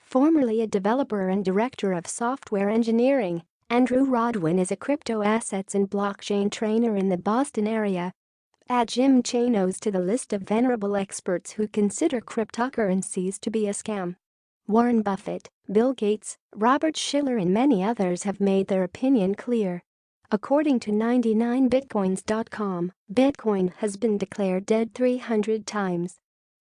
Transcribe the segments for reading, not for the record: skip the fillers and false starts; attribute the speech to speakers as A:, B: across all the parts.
A: Formerly a developer and director of software engineering, Andrew Rodwin is a crypto assets and blockchain trainer in the Boston area. Add Jim Chanos to the list of venerable experts who consider cryptocurrencies to be a scam. Warren Buffett, Bill Gates, Robert Shiller and many others have made their opinion clear. According to 99bitcoins.com, Bitcoin has been declared dead 300 times.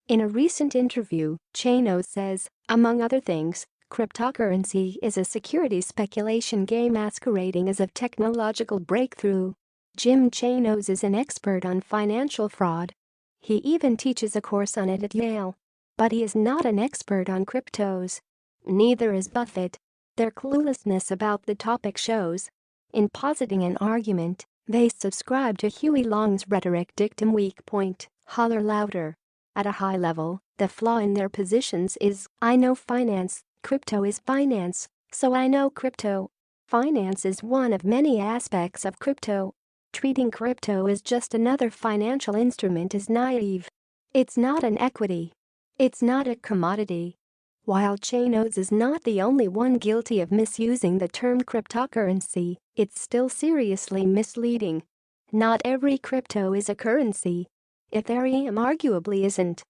A: In a recent interview, Chanos says, among other things, cryptocurrency is a security speculation game masquerading as a technological breakthrough. Jim Chanos is an expert on financial fraud. He even teaches a course on it at Yale. But he is not an expert on cryptos. Neither is Buffett. Their cluelessness about the topic shows. In positing an argument, they subscribe to Huey Long's rhetoric dictum weak point, holler louder. At a high level, the flaw in their positions is, I know finance, crypto is finance, so I know crypto. Finance is one of many aspects of crypto. Treating crypto as just another financial instrument is naive. It's not an equity. It's not a commodity. While Chanos is not the only one guilty of misusing the term cryptocurrency, it's still seriously misleading. Not every crypto is a currency. Ethereum arguably isn't.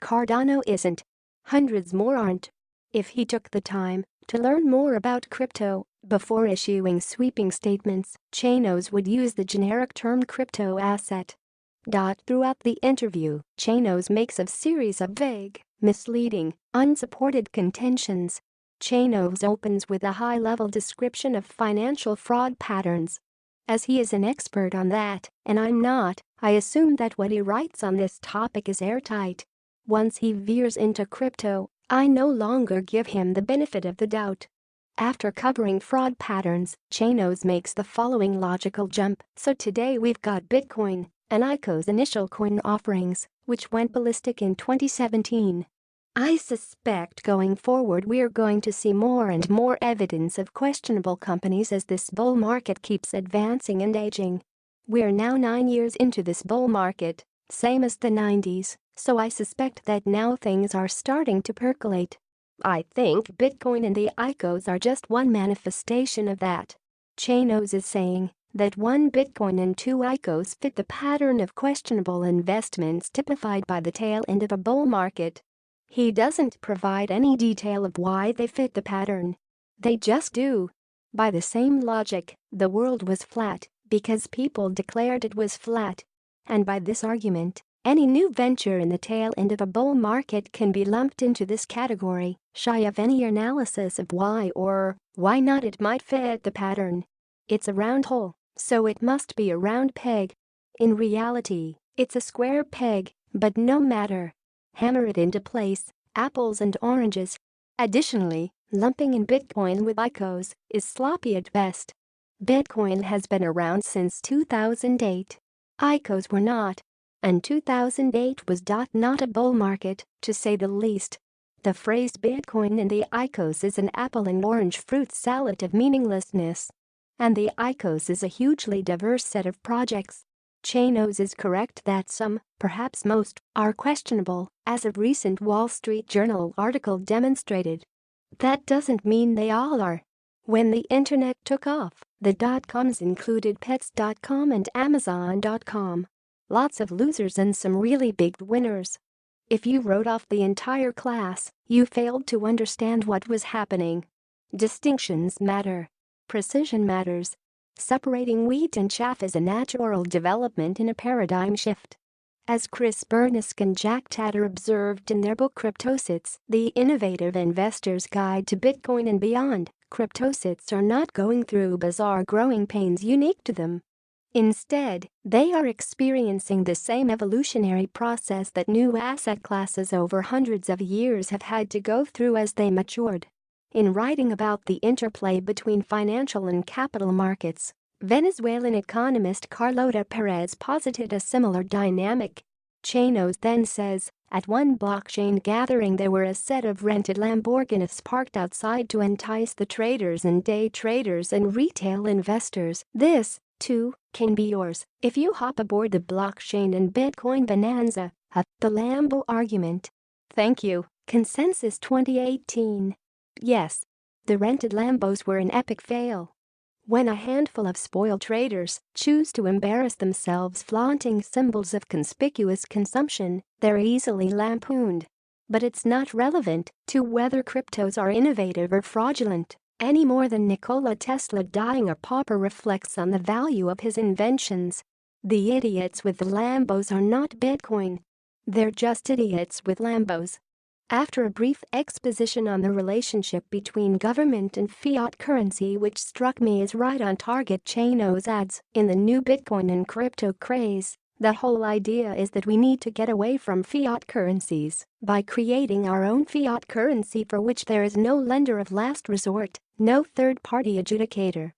A: Cardano isn't. Hundreds more aren't. If he took the time to learn more about crypto before issuing sweeping statements, Chanos would use the generic term crypto asset. Throughout the interview, Chanos makes a series of vague, misleading, unsupported contentions. Chanos opens with a high-level description of financial fraud patterns. As he is an expert on that, and I'm not, I assume that what he writes on this topic is airtight. Once he veers into crypto, I no longer give him the benefit of the doubt. After covering fraud patterns, Chanos makes the following logical jump. So today we've got Bitcoin and ICO's initial coin offerings, which went ballistic in 2017. I suspect going forward we're going to see more and more evidence of questionable companies as this bull market keeps advancing and aging. We're now 9 years into this bull market, same as the 90s, so I suspect that now things are starting to percolate. I think Bitcoin and the ICOs are just one manifestation of that. Chanos is saying that 1 Bitcoin and 2 ICOs fit the pattern of questionable investments typified by the tail end of a bull market. He doesn't provide any detail of why they fit the pattern. They just do. By the same logic, the world was flat because people declared it was flat. And by this argument, any new venture in the tail end of a bull market can be lumped into this category, shy of any analysis of why or why not it might fit the pattern. It's a round hole, so it must be a round peg. In reality, it's a square peg, but no matter. Hammer it into place, apples and oranges. Additionally, lumping in Bitcoin with ICOs is sloppy at best. Bitcoin has been around since 2008. ICOs were not. And 2008 was not a bull market, to say the least. The phrase Bitcoin and the ICOs is an apple and orange fruit salad of meaninglessness. And the ICOs is a hugely diverse set of projects. Chanos is correct that some, perhaps most, are questionable, as a recent Wall Street Journal article demonstrated. That doesn't mean they all are. When the internet took off, the dot-coms included pets.com and amazon.com. Lots of losers and some really big winners. If you wrote off the entire class, you failed to understand what was happening. Distinctions matter. Precision matters. Separating wheat and chaff is a natural development in a paradigm shift. As Chris Bernisk and Jack Tatter observed in their book Cryptosits, The Innovative Investor's Guide to Bitcoin and Beyond, cryptosits are not going through bizarre growing pains unique to them. Instead, they are experiencing the same evolutionary process that new asset classes over hundreds of years have had to go through as they matured. In writing about the interplay between financial and capital markets, Venezuelan economist Carlota Perez posited a similar dynamic. Chanos then says, at one blockchain gathering there were a set of rented Lamborghinis parked outside to entice the traders and day traders and retail investors. This, too, can be yours if you hop aboard the blockchain and Bitcoin bonanza. The Lambo argument. Thank you. Consensus 2018. Yes. The rented Lambos were an epic fail. When a handful of spoiled traders choose to embarrass themselves flaunting symbols of conspicuous consumption, they're easily lampooned. But it's not relevant to whether cryptos are innovative or fraudulent, any more than Nikola Tesla dying a pauper reflects on the value of his inventions. The idiots with the Lambos are not Bitcoin. They're just idiots with Lambos. After a brief exposition on the relationship between government and fiat currency, which struck me as right on target, Chanos adds, in the new Bitcoin and crypto craze, the whole idea is that we need to get away from fiat currencies by creating our own fiat currency for which there is no lender of last resort, no third-party adjudicator.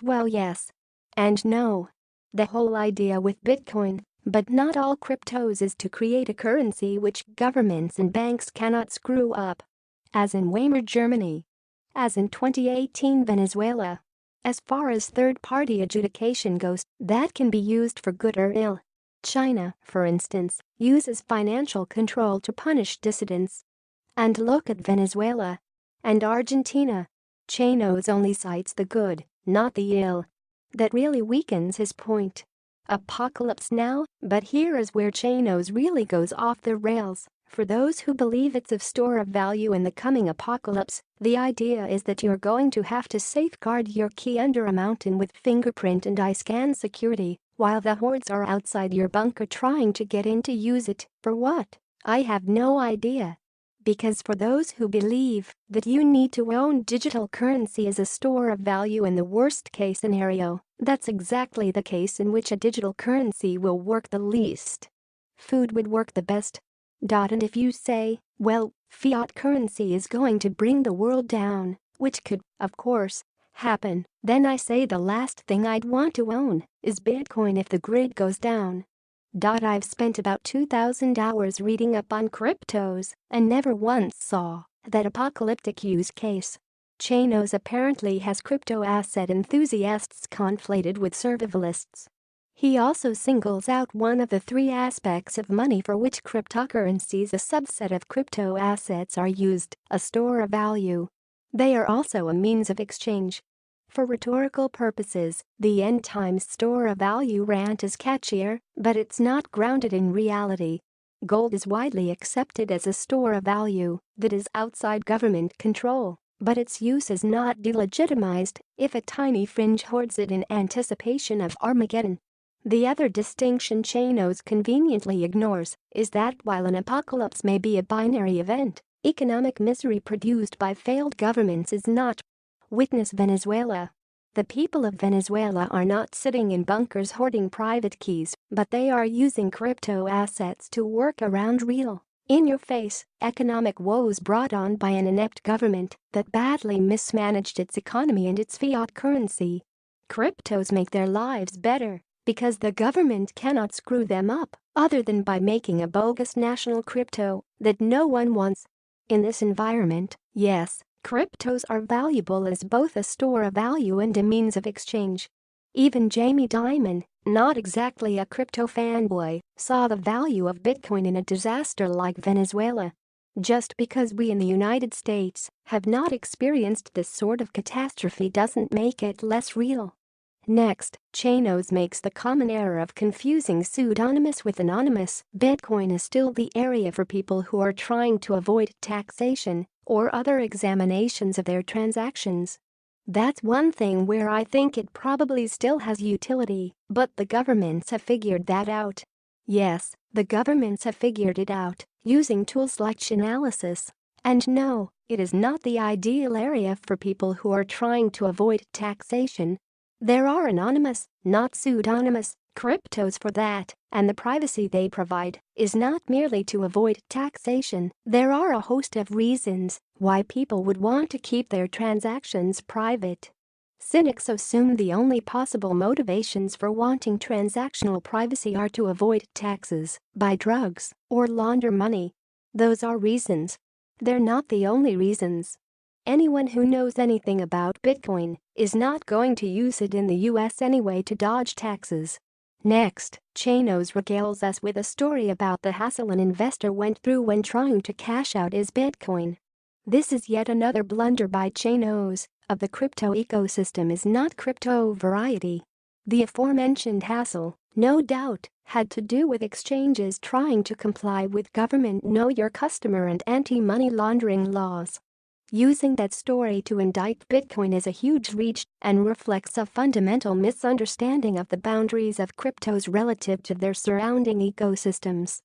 A: Well, yes. And no. The whole idea with Bitcoin, but not all cryptos, is to create a currency which governments and banks cannot screw up. As in Weimar Germany. As in 2018 Venezuela. As far as third-party adjudication goes, that can be used for good or ill. China, for instance, uses financial control to punish dissidents. And look at Venezuela. And Argentina. Chanos only cites the good, not the ill. That really weakens his point. Apocalypse now, but here is where Chanos really goes off the rails. For those who believe it's of store of value in the coming apocalypse, the idea is that you're going to have to safeguard your key under a mountain with fingerprint and eye scan security, while the hordes are outside your bunker trying to get in to use it. For what? I have no idea. Because for those who believe that you need to own digital currency as a store of value in the worst-case scenario, that's exactly the case in which a digital currency will work the least. Food would work the best. And if you say, well, fiat currency is going to bring the world down, which could, of course, happen, then I say the last thing I'd want to own is Bitcoin if the grid goes down. I've spent about 2,000 hours reading up on cryptos and never once saw that apocalyptic use case. Chanos apparently has crypto asset enthusiasts conflated with survivalists. He also singles out one of the three aspects of money for which cryptocurrencies, a subset of crypto assets, are used: a store of value. They are also a means of exchange. For rhetorical purposes, the end times store of value rant is catchier, but it's not grounded in reality. Gold is widely accepted as a store of value that is outside government control, but its use is not delegitimized if a tiny fringe hoards it in anticipation of Armageddon. The other distinction Chanos conveniently ignores is that while an apocalypse may be a binary event, economic misery produced by failed governments is not. Witness Venezuela. The people of Venezuela are not sitting in bunkers hoarding private keys, but they are using crypto assets to work around real, in-your-face, economic woes brought on by an inept government that badly mismanaged its economy and its fiat currency. Cryptos make their lives better because the government cannot screw them up other than by making a bogus national crypto that no one wants. In this environment, yes, cryptos are valuable as both a store of value and a means of exchange. Even Jamie Dimon, not exactly a crypto fanboy, saw the value of Bitcoin in a disaster like Venezuela. Just because we in the United States have not experienced this sort of catastrophe doesn't make it less real. Next, Chanos makes the common error of confusing pseudonymous with anonymous. Bitcoin is still the area for people who are trying to avoid taxation or other examinations of their transactions. That's one thing where I think it probably still has utility, but the governments have figured that out. Yes, the governments have figured it out, using tools like Chainalysis. And no, it is not the ideal area for people who are trying to avoid taxation. There are anonymous, not pseudonymous, cryptos for that, and the privacy they provide is not merely to avoid taxation. There are a host of reasons why people would want to keep their transactions private. Cynics assume the only possible motivations for wanting transactional privacy are to avoid taxes, buy drugs, or launder money. Those are reasons. They're not the only reasons. Anyone who knows anything about Bitcoin is not going to use it in the US anyway to dodge taxes. Next, Chanos regales us with a story about the hassle an investor went through when trying to cash out his Bitcoin. This is yet another blunder by Chanos. Of the crypto ecosystem is not crypto variety. The aforementioned hassle, no doubt, had to do with exchanges trying to comply with government know your customer and anti-money laundering laws. Using that story to indict Bitcoin is a huge reach and reflects a fundamental misunderstanding of the boundaries of cryptos relative to their surrounding ecosystems.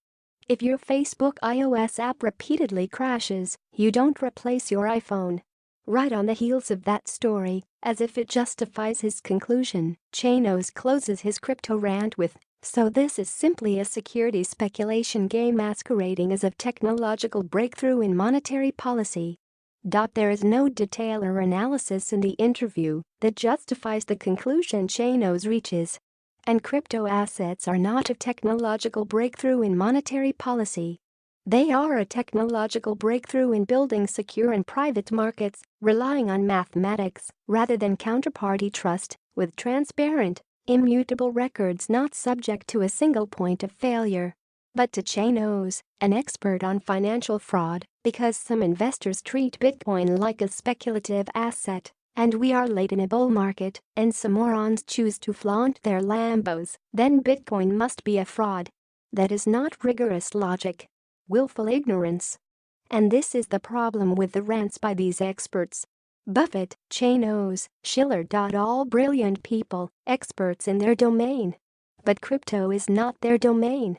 A: If your Facebook iOS app repeatedly crashes, you don't replace your iPhone. Right on the heels of that story, as if it justifies his conclusion, Chanos closes his crypto rant with, "So this is simply a security speculation game masquerading as a technological breakthrough in monetary policy." There is no detail or analysis in the interview that justifies the conclusion Chanos reaches. And crypto assets are not a technological breakthrough in monetary policy. They are a technological breakthrough in building secure and private markets, relying on mathematics rather than counterparty trust, with transparent, immutable records not subject to a single point of failure. But to Chanos, an expert on financial fraud, because some investors treat Bitcoin like a speculative asset, and we are late in a bull market, and some morons choose to flaunt their Lambos, then Bitcoin must be a fraud. That is not rigorous logic. Willful ignorance. And this is the problem with the rants by these experts. Buffett, Chanos, Shiller. All brilliant people, experts in their domain. But crypto is not their domain.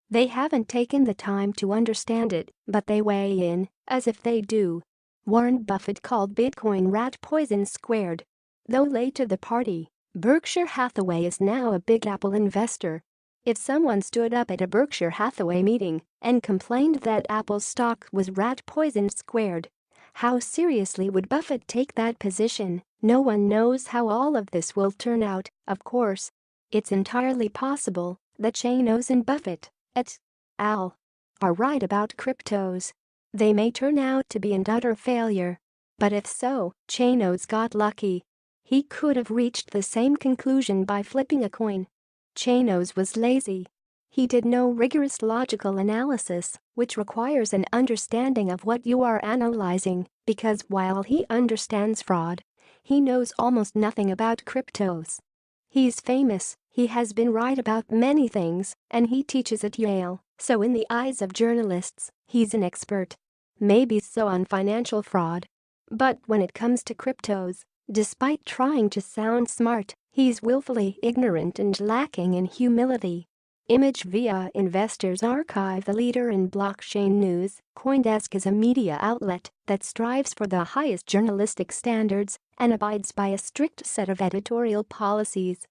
A: They haven't taken the time to understand it, but they weigh in, as if they do. Warren Buffett called Bitcoin rat poison squared. Though late to the party, Berkshire Hathaway is now a Big Apple investor. If someone stood up at a Berkshire Hathaway meeting and complained that Apple's stock was rat poison squared, how seriously would Buffett take that position? No one knows how all of this will turn out, of course. It's entirely possible that Chanos and Buffett, et al., are right about cryptos. They may turn out to be an utter failure. But if so, Chanos got lucky. He could have reached the same conclusion by flipping a coin. Chanos was lazy. He did no rigorous logical analysis, which requires an understanding of what you are analyzing, because while he understands fraud, he knows almost nothing about cryptos. He's famous, he has been right about many things, and he teaches at Yale, so in the eyes of journalists, he's an expert. Maybe so on financial fraud. But when it comes to cryptos, despite trying to sound smart, he's willfully ignorant and lacking in humility. Image via Investors Archive. The leader in blockchain news, CoinDesk is a media outlet that strives for the highest journalistic standards and abides by a strict set of editorial policies.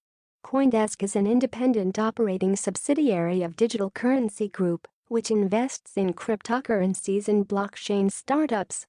A: CoinDesk is an independent operating subsidiary of Digital Currency Group, which invests in cryptocurrencies and blockchain startups.